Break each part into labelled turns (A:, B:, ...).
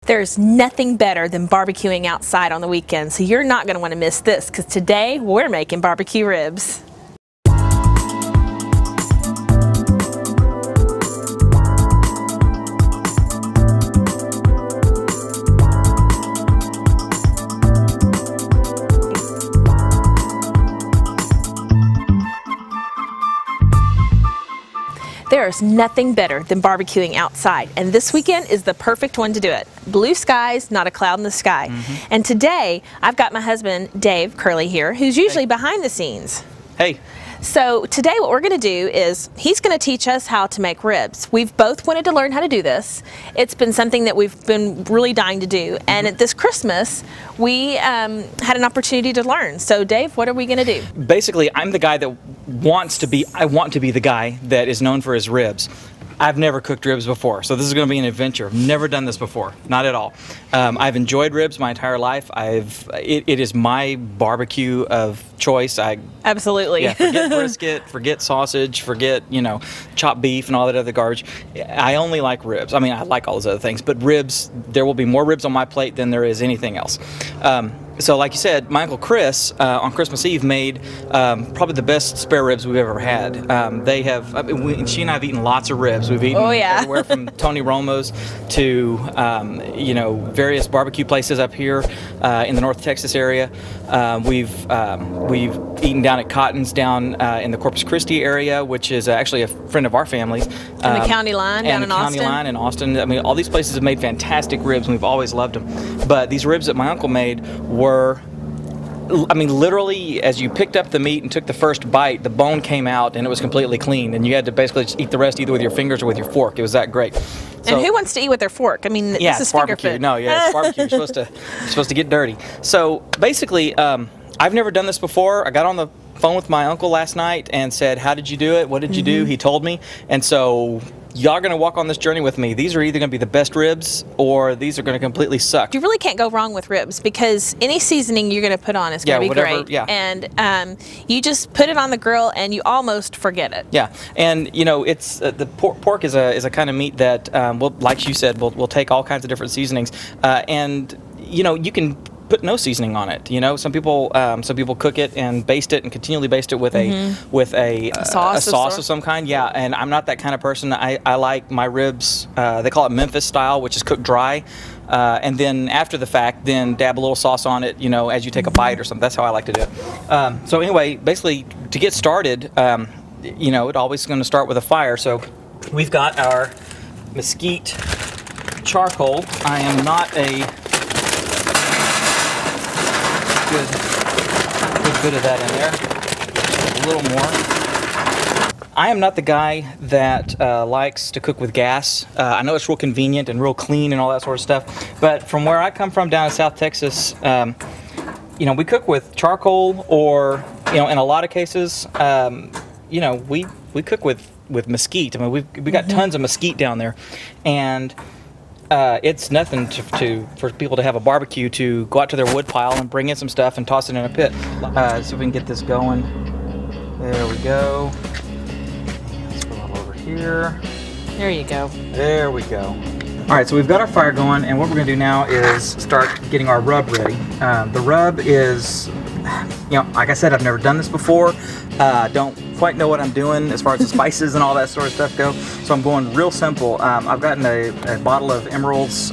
A: There's nothing better than barbecuing outside on the weekend, so you're not going to want to miss this, because today we're making barbecue ribs. There's nothing better than barbecuing outside, and this weekend is the perfect one to do it. Blue skies, not a cloud in the sky. And today, I've got my husband, Dave Curley, here, who's usually behind the scenes.
B: Hey.
A: So today what we're going to do is he's going to teach us how to make ribs. We've both wanted to learn how to do this. It's been something that we've been really dying to do, and at this Christmas we had an opportunity to learn. So Dave, what are we going to do?
B: Basically, I'm the guy that I want to be the guy that is known for his ribs. I've never cooked ribs before, so this is going to be an adventure. I've never done this before, not at all. I've enjoyed ribs my entire life. It is my barbecue of choice.
A: Absolutely.
B: Yeah, forget brisket, forget sausage, forget, chopped beef and all that other garbage. I only like ribs. I mean, I like all those other things, but ribs, there will be more ribs on my plate than there is anything else. So like you said, my Uncle Chris on Christmas Eve made probably the best spare ribs we've ever had. She and I have eaten lots of ribs. We've eaten everywhere from Tony Romo's to various barbecue places up here in the North Texas area. We've eaten down at Cotton's down in the Corpus Christi area, which is actually a friend of our family's.
A: And the county line down in Austin.
B: County line in Austin. I mean, all these places have made fantastic ribs, and we've always loved them. But these ribs that my uncle made were, I mean, literally, as you picked up the meat and took the first bite, the bone came out and it was completely clean, and you had to basically just eat the rest either with your fingers or with your fork. It was that great. So,
A: and who wants to eat with their fork? I mean,
B: yeah,
A: this is
B: barbecue.
A: food.
B: No, yeah, it's barbecue. You're supposed to get dirty. So basically, I've never done this before. I got on the phone with my uncle last night and said, "How did you do it? What did you do?" He told me, and so y'all are going to walk on this journey with me. These are either going to be the best ribs or these are going to completely suck.
A: You really can't go wrong with ribs, because any seasoning you're going to put on is going to be great.
B: Yeah.
A: And you just put it on the grill and you almost forget it.
B: Yeah, and it's the pork is a kind of meat that, like you said, we'll take all kinds of different seasonings, and you can put no seasoning on it. Some people cook it and baste it and continually baste it with a sauce of some kind. Yeah, and I'm not that kind of person. I like my ribs. They call it Memphis style, which is cooked dry, and then after the fact, then dab a little sauce on it. As you take a bite or something. That's how I like to do it. So anyway, basically to get started, it always going to start with a fire. So we've got our mesquite charcoal. I am not a good bit of that in there, a little more. I am not the guy that likes to cook with gas. I know it's real convenient and real clean and all that sort of stuff, but from where I come from down in South Texas, we cook with charcoal, or in a lot of cases, we cook with mesquite. I mean, we got tons of mesquite down there, and it's nothing for people to have a barbecue, to go out to their wood pile and bring in some stuff and toss it in a pit. See if we can get this going. There we go. Let's go all over here.
A: There you go.
B: There we go. All right, so we've got our fire going, and what we're going to do now is start getting our rub ready. The rub is, like I said, I've never done this before. Don't quite know what I'm doing as far as the spices and all that sort of stuff go, so I'm going real simple. I've gotten a bottle of Emeril's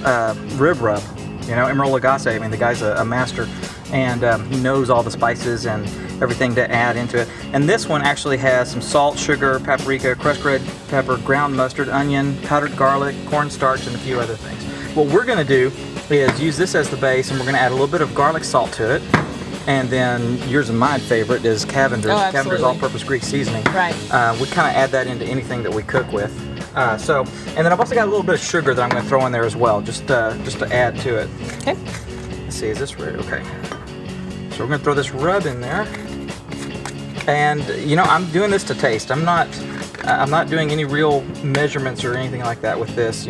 B: rib rub. Emeril Lagasse, I mean, the guy's a master, and he knows all the spices and everything to add into it. And this one actually has some salt, sugar, paprika, crushed red pepper, ground mustard, onion, powdered garlic, cornstarch, and a few other things. What we're going to do is use this as the base, and we're going to add a little bit of garlic salt to it. And then yours and my favorite is Cavender's.
A: Oh,
B: Cavender's all-purpose Greek seasoning.
A: Right.
B: We kind of add that into anything that we cook with. And then I've also got a little bit of sugar that I'm going to throw in there as well, just to add to it.
A: Okay.
B: Let's see, is this ready? Okay. So we're going to throw this rub in there. And I'm doing this to taste. I'm not doing any real measurements or anything like that with this.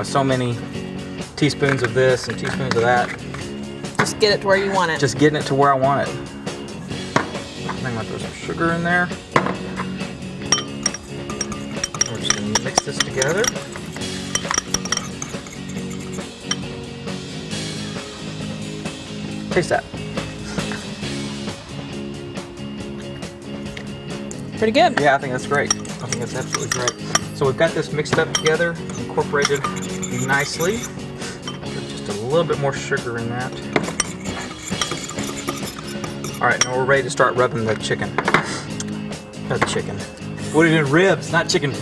B: So many teaspoons of this and teaspoons of that.
A: Just get it to where you want it.
B: Just getting it to where I want it. I'm going to throw some sugar in there. We're just going to mix this together. Taste that.
A: Pretty good.
B: Yeah, I think that's great. I think that's absolutely great. So we've got this mixed up together, incorporated nicely. Just a little bit more sugar in that. All right, now we're ready to start rubbing the chicken. Not the chicken. What are you doing? Ribs, not chicken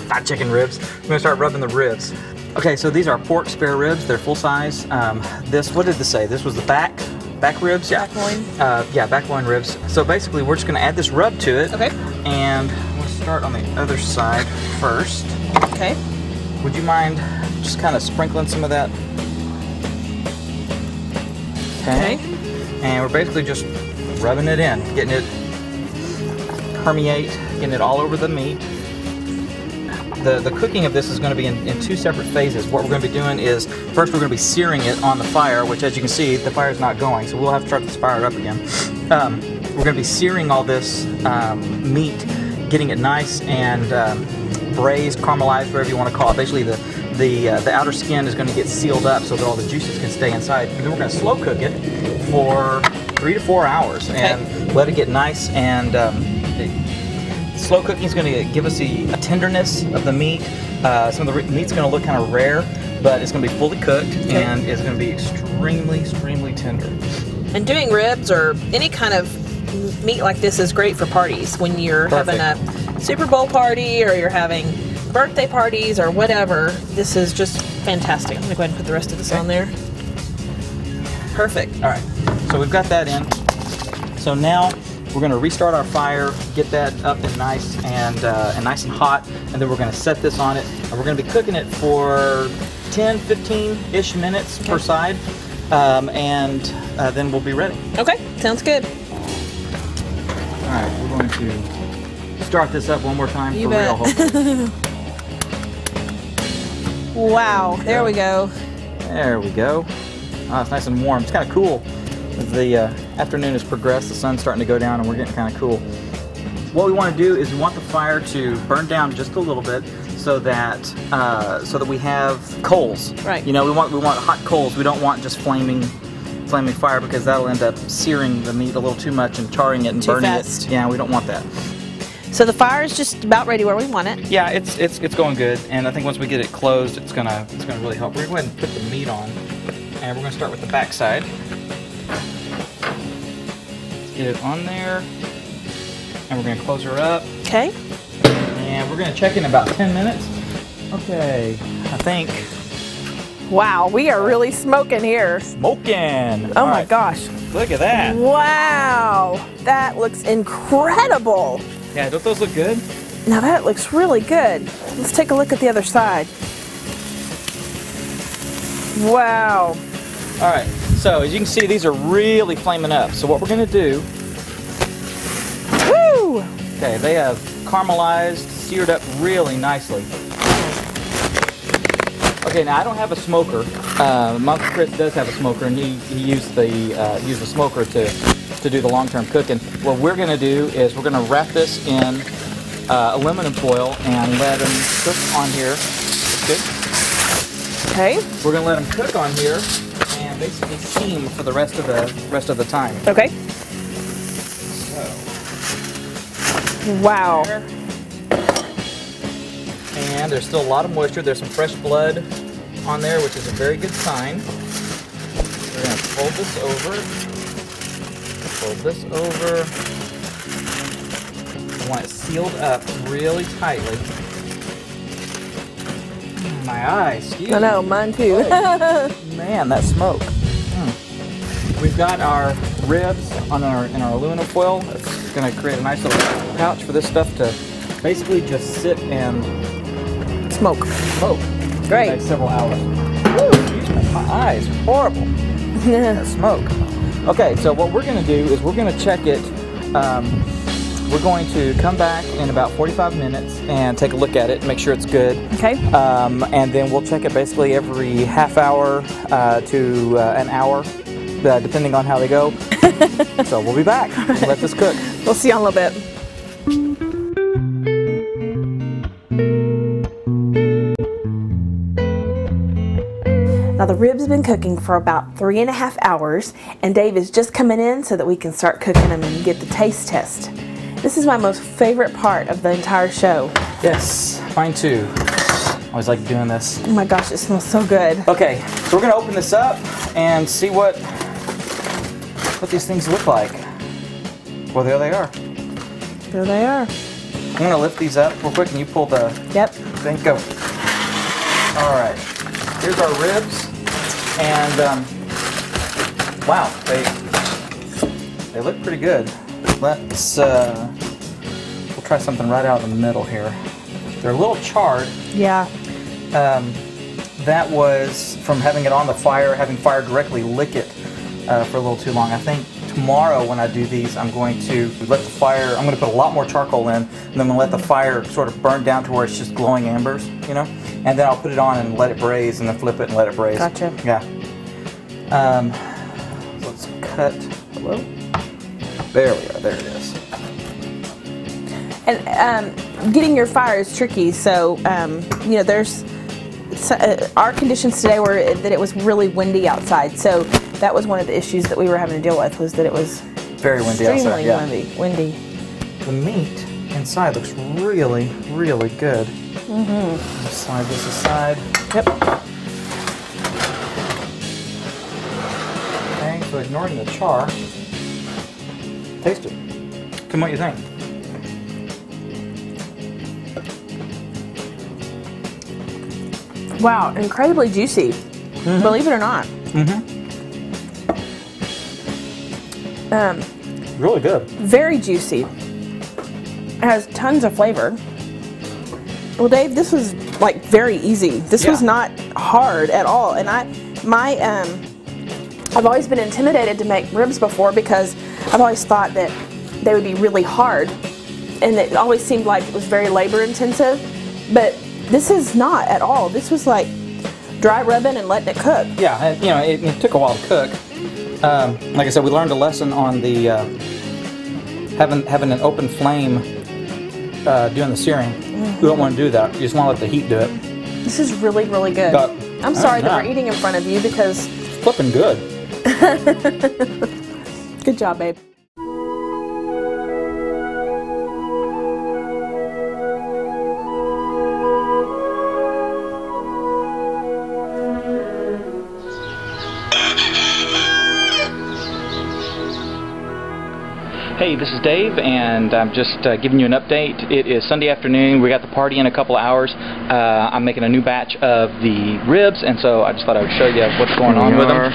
B: ribs. We're gonna start rubbing the ribs. Okay, so these are pork spare ribs. They're full size. This, what did this say? This was the back ribs? Yeah.
A: Back loin?
B: Yeah, back loin ribs. So basically, we're just gonna add this rub to it.
A: Okay.
B: And we'll start on the other side first.
A: Okay.
B: Would you mind just kind of sprinkling some of that?
A: Okay.
B: And we're basically just rubbing it in, getting it permeate, getting it all over the meat. The cooking of this is going to be in two separate phases. What we're going to be doing is, first we're going to be searing it on the fire, which as you can see, the fire's not going, so we'll have to start this fire up again. We're going to be searing all this meat, getting it nice and braised, caramelized, whatever you want to call it. Basically, the outer skin is going to get sealed up so that all the juices can stay inside. And then we're going to slow cook it for 3 to 4 hours and let it get nice. And slow cooking is going to give us the tenderness of the meat. Some of the meat's going to look kind of rare, but it's going to be fully cooked and it's going to be extremely, extremely tender.
A: And doing ribs or any kind of meat like this is great for parties. When you're having a Super Bowl party or you're having birthday parties or whatever, this is just fantastic. I'm going to go ahead and put the rest of this on there. Perfect.
B: All right, so we've got that in. So now we're going to restart our fire, get that up and nice and hot, and then we're going to set this on it, and we're going to be cooking it for 10, 15-ish minutes per side, and then we'll be ready.
A: Okay, sounds good.
B: All right, we're going to start this up one more time for real, hopefully.
A: Wow, there we go.
B: There we go. Oh, it's nice and warm. It's kind of cool. As the afternoon has progressed, the sun's starting to go down and we're getting kind of cool. What we want to do is we want the fire to burn down just a little bit so that we have coals.
A: Right.
B: You know, we want hot coals. We don't want just flaming fire because that'll end up searing the meat a little too much and charring it and burning it. Yeah, we don't want that.
A: So the fire is just about ready where we want it.
B: Yeah, it's going good, and I think once we get it closed, it's gonna really help. We're going to go ahead and put the meat on, and we're going to start with the back side. Get it on there, and we're going to close her up.
A: Okay.
B: And we're going to check in about 10 minutes. Okay, I think.
A: Wow, we are really smoking here.
B: Smoking!
A: Oh my gosh.
B: Look at that.
A: Wow, that looks incredible.
B: Yeah, don't those look good?
A: Now that looks really good. Let's take a look at the other side. Wow.
B: All right, so as you can see, these are really flaming up. So what we're going to do...
A: Woo!
B: Okay, they have caramelized, seared up really nicely. Okay, now I don't have a smoker. My Uncle Chris does have a smoker, and he used the smoker to do the long-term cooking. What we're going to do is we're going to wrap this in aluminum foil and let them cook on here. Good.
A: Okay.
B: We're going to let them cook on here and basically steam for the rest of the time.
A: Okay.
B: So.
A: Wow.
B: And there's still a lot of moisture. There's some fresh blood on there, which is a very good sign. We're going to fold this over. Fold this over. I want it sealed up really tightly. My eyes, excuse me.
A: I know, mine too.
B: Man, that smoke. We've got our ribs in our aluminum foil. It's going to create a nice little pouch for this stuff to basically just sit and
A: smoke. Great.
B: Like several hours. Woo, my eyes are horrible. That smoke. Okay, so what we're going to do is we're going to check it. We're going to come back in about 45 minutes and take a look at it, make sure it's good.
A: Okay.
B: And then we'll check it basically every half hour to an hour, depending on how they go. So we'll be back. We'll let this cook.
A: We'll see you in a little bit. Now Now the ribs have been cooking for about 3.5 hours, and Dave is just coming in so that we can start cooking them and get the taste test. This is my most favorite part of the entire show.
B: Yes, mine too. Always like doing this.
A: Oh my gosh, it smells so good.
B: Okay, so we're gonna open this up and see what these things look like. Well, there they are.
A: There they are.
B: I'm gonna lift these up real quick and you pull the thing. Go. All right, here's our ribs. And wow, they look pretty good. Let's, we'll try something right out in the middle here. They're a little charred.
A: Yeah.
B: That was from having it on the fire, having fire directly lick it for a little too long. I think tomorrow when I do these, I'm going to let the fire, I'm going to put a lot more charcoal in, and then I'm going to let the fire sort of burn down to where it's just glowing embers, you know? And then I'll put it on and let it braise, and then flip it and let it braise.
A: Gotcha.
B: Yeah. So let's cut. Hello? There we are, there it is.
A: And getting your fire is tricky, so you know, there's our conditions today were that it was really windy outside, so that was one of the issues that we were having to deal with, was that it was
B: very windy outside. Yeah.
A: Windy.
B: The meat inside looks really, really good. Mm-hmm. Slide this aside.
A: Yep.
B: Okay, so ignoring the char, taste it. Tell me what you think.
A: Wow, incredibly juicy. Mm-hmm. Believe it or not.
B: Mm-hmm. Really good.
A: Very juicy. It has tons of flavor. Well, Dave, this was like very easy. This was not hard at all. And I've always been intimidated to make ribs before because I've always thought that they would be really hard, and it always seemed like it was very labor intensive. But this is not at all. This was like dry rubbing and letting it cook.
B: Yeah, and, you know, it took a while to cook. Like I said, we learned a lesson on the having an open flame doing the searing. Mm-hmm. You don't want to do that. You just want to let the heat do it.
A: This is really, really good. I'm sorry that we're eating in front of you because...
B: It's flipping good.
A: Good job, babe.
B: Hey, this is Dave, and I'm just giving you an update. It is Sunday afternoon. We got the party in a couple hours. I'm making a new batch of the ribs, and so I just thought I would show you what's going on with them.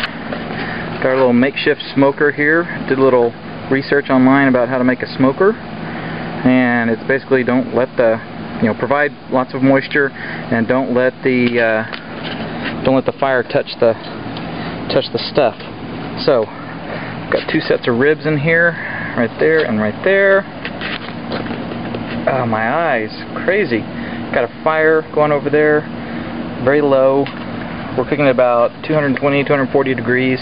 B: Got a little makeshift smoker here. Did a little research online about how to make a smoker, and it's basically don't let the, provide lots of moisture, and don't let the fire touch the stuff. So, got two sets of ribs in here. Right there and right there. Oh, my eyes. Crazy. Got a fire going over there. Very low. We're cooking at about 220, 240 degrees.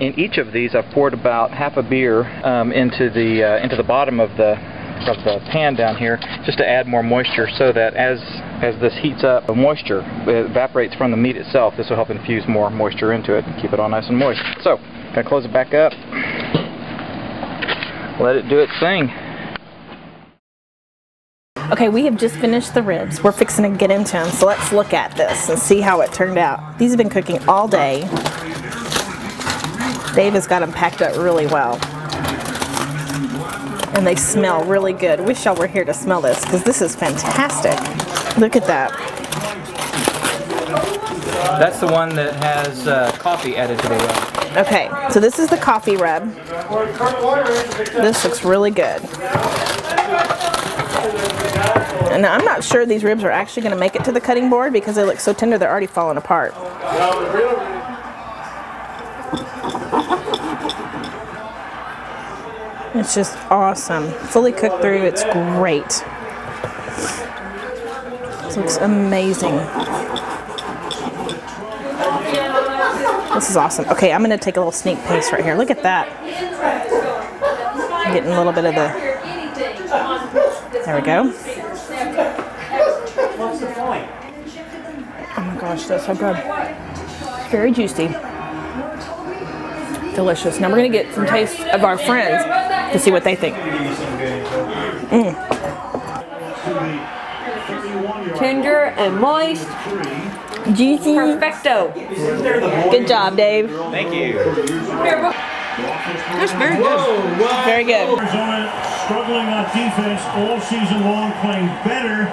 B: In each of these, I've poured about half a beer into the bottom of the pan down here, just to add more moisture, so that as this heats up, the moisture evaporates from the meat itself. This will help infuse more moisture into it and keep it all nice and moist. So, gonna close it back up. Let it do its thing.
A: Okay, we have just finished the ribs. We're fixing to get into them, so let's look at this and see how it turned out. These have been cooking all day. Dave has got them packed up really well. And they smell really good. Wish y'all were here to smell this, because this is fantastic. Look at that.
B: That's the one that has coffee added to the rub.
A: Okay, so this is the coffee rub. This looks really good. And I'm not sure these ribs are actually going to make it to the cutting board because they look so tender they're already falling apart. It's just awesome. Fully cooked through, it's great. This looks amazing. This is awesome. Okay, I'm going to take a little sneak peek right here. Look at that. I'm getting a little bit of the... There we go. What's the point? Oh my gosh, that's so good. Very juicy. Delicious. Now we're going to get some taste of our friends to see what they think.
C: Tender and moist.
A: Juicy.
C: Perfecto.
A: Good job, Dave.
D: Thank you.
C: That's very good.
A: Very good.
E: Arizona struggling on defense all season long, playing better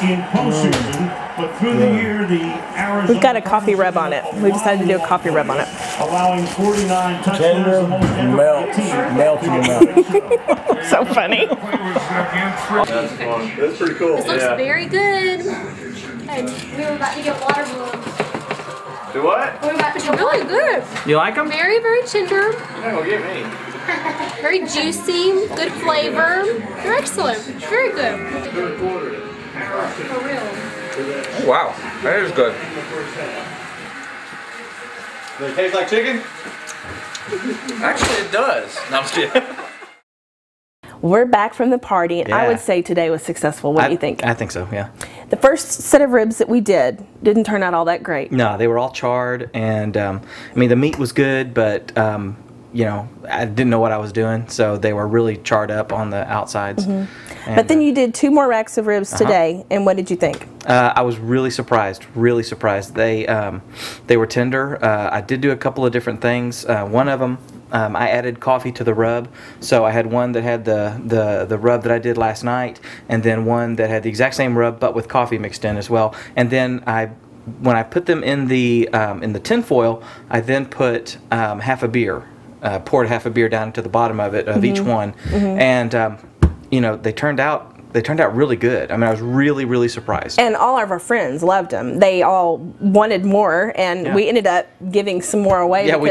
E: in postseason, but through the year, the Arizona
A: We've got a coffee rub on it. We decided to do a coffee rub on it.
E: allowing 49 touchdowns.
D: Tender,
E: the most ever
D: melt
E: for a team.
D: in your mouth.
A: So funny.
D: That's pretty cool.
F: This looks very good. And we were about to get watermelon.
D: Do what?
F: We were about to get really good.
B: You like them?
F: Very, very tender.
D: You're not gonna get me.
F: Very juicy. Good flavor. They're excellent. Very good. For real.
D: Wow, that is good. Does it taste like chicken? Actually, it does. No, I'm just kidding.
A: We're back from the party, and I
B: Yeah.
A: would say today was successful. What do you think?
B: I think so, yeah.
A: The first set of ribs that we didn't turn out all that great.
B: No, they were all charred, and I mean, the meat was good, but you know, I didn't know what I was doing, so they were really charred up on the outsides. And,
A: But then you did 2 more racks of ribs today, and what did you think?
B: I was really surprised. Really surprised. They were tender. I did do a couple of different things. One of them, I added coffee to the rub, so I had one that had the rub that I did last night, and then one that had the exact same rub but with coffee mixed in as well. And then when I put them in the tin foil, I then put half a beer. Poured half a beer down into the bottom of it of each one, and you know, they turned out really good. I mean, I was really surprised.
A: And all of our friends loved them. They all wanted more, and we ended up giving some more away because we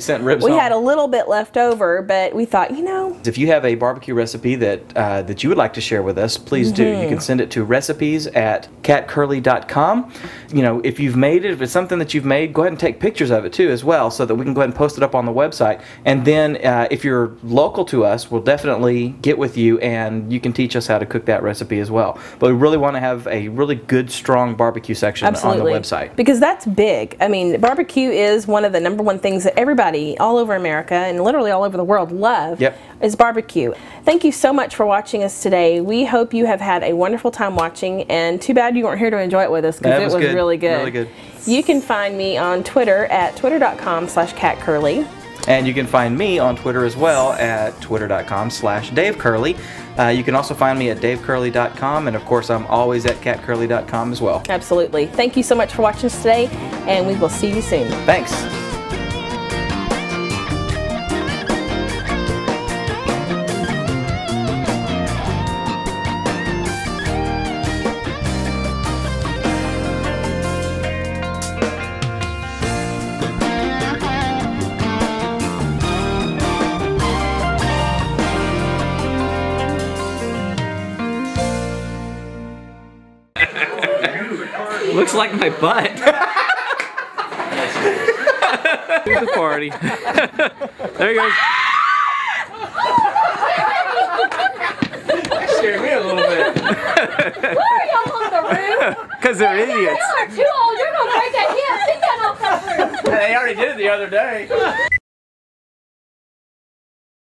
B: sent ribs
A: we
B: home.
A: had a little bit left over, but we thought, you know,
B: If you have a barbecue recipe that you would like to share with us, please do. You can send it to recipes@catcurly.com. You know, if you've made it, if it's something that you've made, go ahead and take pictures of it too as well, so that we can go ahead and post it up on the website. And then if you're local to us, we'll definitely get with you, and you can teach us how to cook that recipe as well. But we really want to have a really good, strong barbecue section on the website.
A: Because that's big. I mean, barbecue is one of the #1 things that everybody all over America and literally all over the world love.
B: Yep.
A: Is barbecue. Thank you so much for watching us today. We hope you have had a wonderful time watching, and too bad you weren't here to enjoy it with us, because it was
B: good.
A: really good.
B: Really good.
A: You can find me on Twitter at twitter.com/catcurly.
B: And you can find me on Twitter as well at twitter.com/DaveCurley. You can also find me at davecurley.com, and of course I'm always at catcurly.com as well.
A: Absolutely. Thank you so much for watching us today, and we will see you soon.
B: Thanks. Looks like my butt. Here's the party. There he goes. Scared me a little bit.
F: Why are y'all on the roof?
B: Because they're idiots.
F: Y'all are too old. You're gonna break that hip. Sit down off that roof.
D: They already did it the other day.